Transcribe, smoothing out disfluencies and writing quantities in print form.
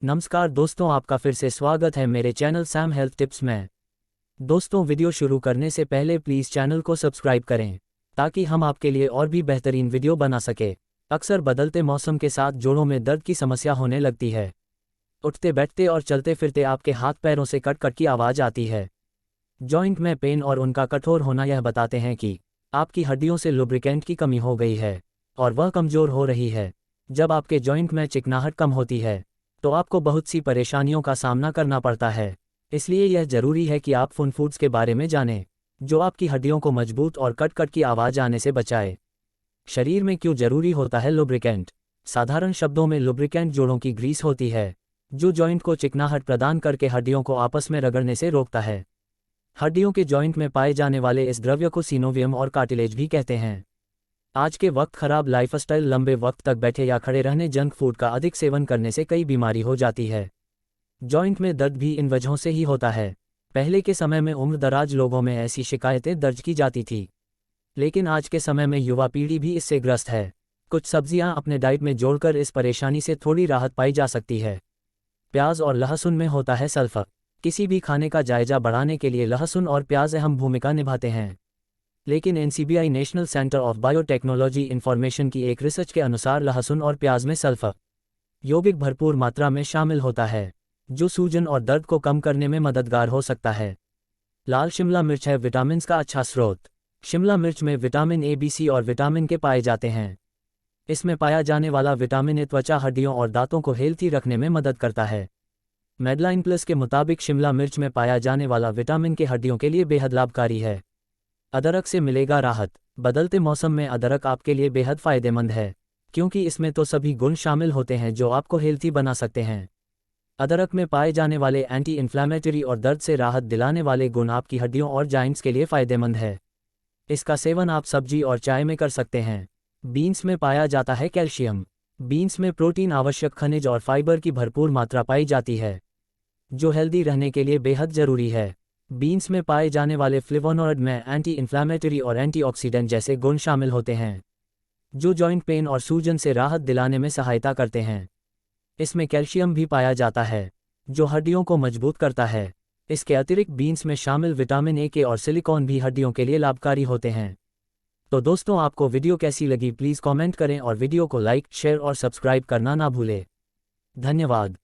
नमस्कार दोस्तों, आपका फिर से स्वागत है मेरे चैनल सैम हेल्थ टिप्स में। दोस्तों, वीडियो शुरू करने से पहले प्लीज़ चैनल को सब्सक्राइब करें ताकि हम आपके लिए और भी बेहतरीन वीडियो बना सके। अक्सर बदलते मौसम के साथ जोड़ों में दर्द की समस्या होने लगती है। उठते बैठते और चलते फिरते आपके हाथ पैरों से कट कट की आवाज़ आती है। जॉइंट में पेन और उनका कठोर होना यह बताते हैं कि आपकी हड्डियों से लुब्रिकेंट की कमी हो गई है और वह कमज़ोर हो रही है। जब आपके जॉइंट में चिकनाहट कम होती है तो आपको बहुत सी परेशानियों का सामना करना पड़ता है। इसलिए यह जरूरी है कि आप उन फूड्स के बारे में जानें जो आपकी हड्डियों को मजबूत और कट कट की आवाज़ आने से बचाए। शरीर में क्यों जरूरी होता है लुब्रिकेंट? साधारण शब्दों में लुब्रिकेंट जोड़ों की ग्रीस होती है जो जॉइंट को चिकनाहट प्रदान करके हड्डियों को आपस में रगड़ने से रोकता है। हड्डियों के जॉइंट में पाए जाने वाले इस द्रव्य को सिनोवियम और कार्टिलेज भी कहते हैं। आज के वक्त खराब लाइफस्टाइल, लंबे वक्त तक बैठे या खड़े रहने, जंक फूड का अधिक सेवन करने से कई बीमारी हो जाती है। जॉइंट में दर्द भी इन वजहों से ही होता है। पहले के समय में उम्रदराज लोगों में ऐसी शिकायतें दर्ज की जाती थी, लेकिन आज के समय में युवा पीढ़ी भी इससे ग्रस्त है। कुछ सब्जियां अपने डाइट में जोड़कर इस परेशानी से थोड़ी राहत पाई जा सकती है। प्याज और लहसुन में होता है सल्फर। किसी भी खाने का जायजा बढ़ाने के लिए लहसुन और प्याज अहम भूमिका निभाते हैं। लेकिन NCBI national centre of biotechnology information की एक रिसर्च के अनुसार लहसुन और प्याज में सल्फर यौगिक भरपूर मात्रा में शामिल होता है जो सूजन और दर्द को कम करने में मददगार हो सकता है। लाल शिमला मिर्च है विटामिन का अच्छा स्रोत। शिमला मिर्च में विटामिन ए, बी, सी और विटामिन के पाए जाते हैं। इसमें पाया जाने वाला विटामिन ए त्वचा, हड्डियों और दांतों को हेल्थी रखने में मदद करता है। मेडलाइन प्लस के मुताबिक शिमला मिर्च में पाया जाने वाला विटामिन के हड्डियों के लिए बेहद लाभकारी है। अदरक से मिलेगा राहत। बदलते मौसम में अदरक आपके लिए बेहद फायदेमंद है क्योंकि इसमें तो सभी गुण शामिल होते हैं जो आपको हेल्थी बना सकते हैं। अदरक में पाए जाने वाले एंटी इन्फ्लेमेटरी और दर्द से राहत दिलाने वाले गुण आपकी हड्डियों और जॉइंट्स के लिए फायदेमंद है। इसका सेवन आप सब्जी और चाय में कर सकते हैं। बीन्स में पाया जाता है कैल्शियम। बीन्स में प्रोटीन, आवश्यक खनिज और फाइबर की भरपूर मात्रा पाई जाती है जो हेल्दी रहने के लिए बेहद ज़रूरी है। बीन्स में पाए जाने वाले फ्लेवोनॉइड में एंटी इन्फ्लेमेटरी और एंटीऑक्सीडेंट जैसे गुण शामिल होते हैं जो जॉइंट पेन और सूजन से राहत दिलाने में सहायता करते हैं। इसमें कैल्शियम भी पाया जाता है जो हड्डियों को मजबूत करता है। इसके अतिरिक्त बीन्स में शामिल विटामिन ए के और सिलिकॉन भी हड्डियों के लिए लाभकारी होते हैं। तो दोस्तों, आपको वीडियो कैसी लगी प्लीज़ कमेंट करें और वीडियो को लाइक, शेयर और सब्सक्राइब करना ना भूलें। धन्यवाद।